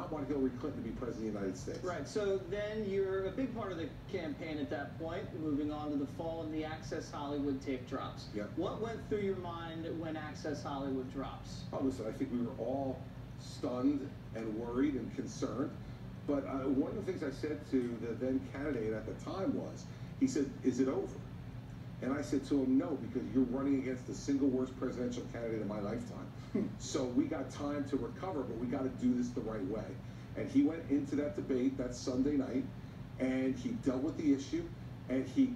not want Hillary Clinton to be president of the United States. Right. So then you're a big part of the campaign at that point, moving on to the fall and the Access Hollywood tape drops. Yeah. What went through your mind when Access Hollywood drops? Oh, listen, I think we were all stunned and worried and concerned. But one of the things I said to the then candidate at the time was, he said, "Is it over?" And I said to him, "No, because you're running against the single worst presidential candidate in my lifetime. So we got time to recover, but we got to do this the right way." And he went into that debate that Sunday night, and he dealt with the issue, and he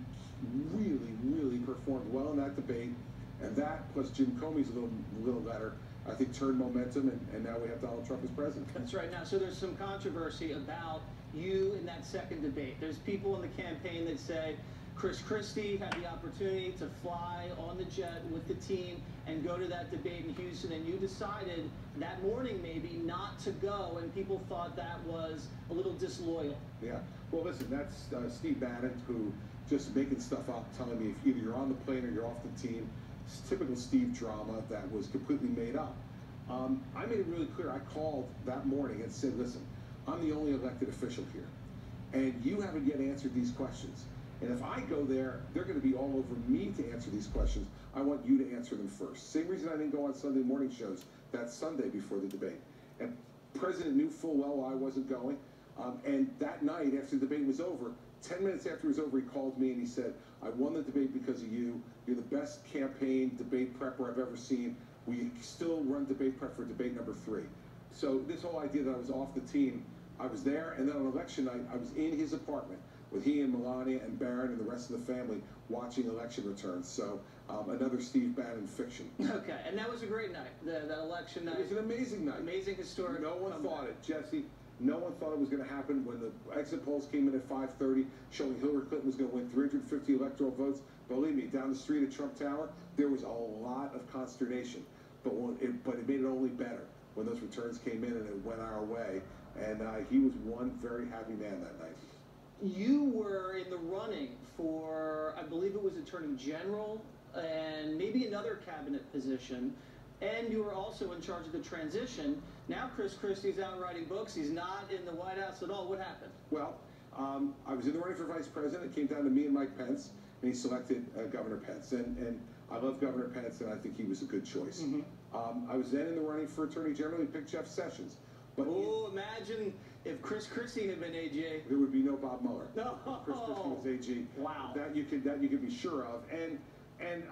really, really performed well in that debate. And that, plus Jim Comey's little letter, I think turned momentum, and now we have Donald Trump as president. That's right. Now, so there's some controversy about you in that second debate. There's people in the campaign that say Christy had the opportunity to fly on the jet with the team and go to that debate in Houston, and you decided that morning maybe not to go, and people thought that was a little disloyal. Yeah. Well, listen, that's Steve Bannon, who just making stuff up, telling me if either you're on the plane or you're off the team. It's typical Steve drama that was completely made up. I made it really clear. I called that morning and said, "Listen, I'm the only elected official here, and you haven't yet answered these questions. And if I go there, they're going to be all over me to answer these questions. I want you to answer them first." Same reason I didn't go on Sunday morning shows that Sunday before the debate. And the president knew full well I wasn't going. And that night, after the debate was over, 10 minutes after it was over, he called me and he said, "I won the debate because of you. You're the best campaign debate prepper I've ever seen. We still run debate prep for debate number 3. So this whole idea that I was off the team, I was there, and then on election night, I was in his apartment with he and Melania and Barron and the rest of the family watching election returns. So another Steve Bannon fiction. Okay, and that was a great night, that election night. It was an amazing night. Amazing, historic. No one thought it, Jesse. No one thought it was going to happen when the exit polls came in at 5:30, showing Hillary Clinton was going to win 350 electoral votes. Believe me, down the street at Trump Tower, there was a lot of consternation. But it made it only better when those returns came in and it went our way. And he was one very happy man that night. You were in the running for, I believe it was Attorney General and maybe another cabinet position, and you were also in charge of the transition. Now Christie's out writing books. He's not in the White House at all. What happened? Well, I was in the running for vice president. It came down to me and Mike Pence, and he selected Governor Pence. And I love Governor Pence, and I think he was a good choice. I was then in the running for Attorney General. He picked Jeff Sessions. But imagine if Christy had been AG. There would be no Bob Mueller. No. Chris Christie was AG. Wow. That you could be sure of. And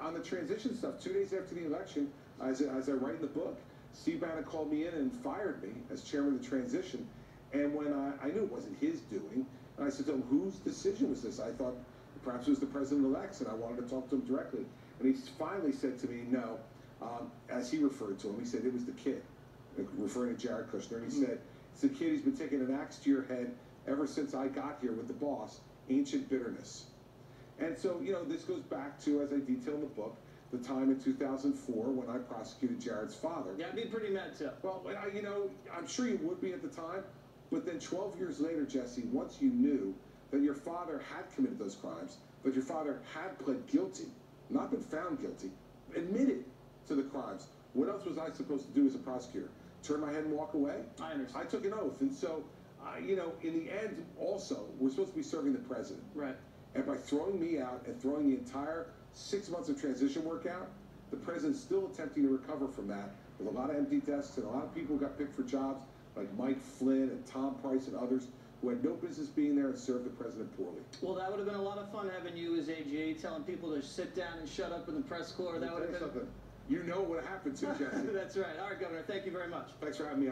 on the transition stuff, 2 days after the election, as I write in the book, Steve Bannon called me in and fired me as chairman of the transition. And when I knew it wasn't his doing, and I said to him, "Whose decision was this?" I thought perhaps it was the president-elect's, and I wanted to talk to him directly. And he finally said to me, "No," as he referred to him. He said it was the kid, referring to Jared Kushner. And he said, "It's the kid. He's been taking an axe to your head ever since I got here with the boss. Ancient bitterness." And so, you know, this goes back to, as I detail in the book, the time in 2004 when I prosecuted Jared's father. Yeah, I'd be pretty mad too. Well, you know, I'm sure you would be at the time, but then 12 years later, Jesse, once you knew that your father had committed those crimes, that your father had pled guilty, not been found guilty, admitted to the crimes, what else was I supposed to do as a prosecutor? Turn my head and walk away? I understand. I took an oath, and so, you know, in the end, also, we're supposed to be serving the president. Right. And by throwing me out and throwing the entire 6 months of transition work out, the president's still attempting to recover from that with a lot of empty desks and a lot of people who got picked for jobs like Mike Flynn and Tom Price and others who had no business being there and served the president poorly. Well, that would have been a lot of fun having you as AG, telling people to sit down and shut up in the press corps. That would have been something. You know what happened to Jesse. That's right. All right, Governor, thank you very much. Thanks for having me on.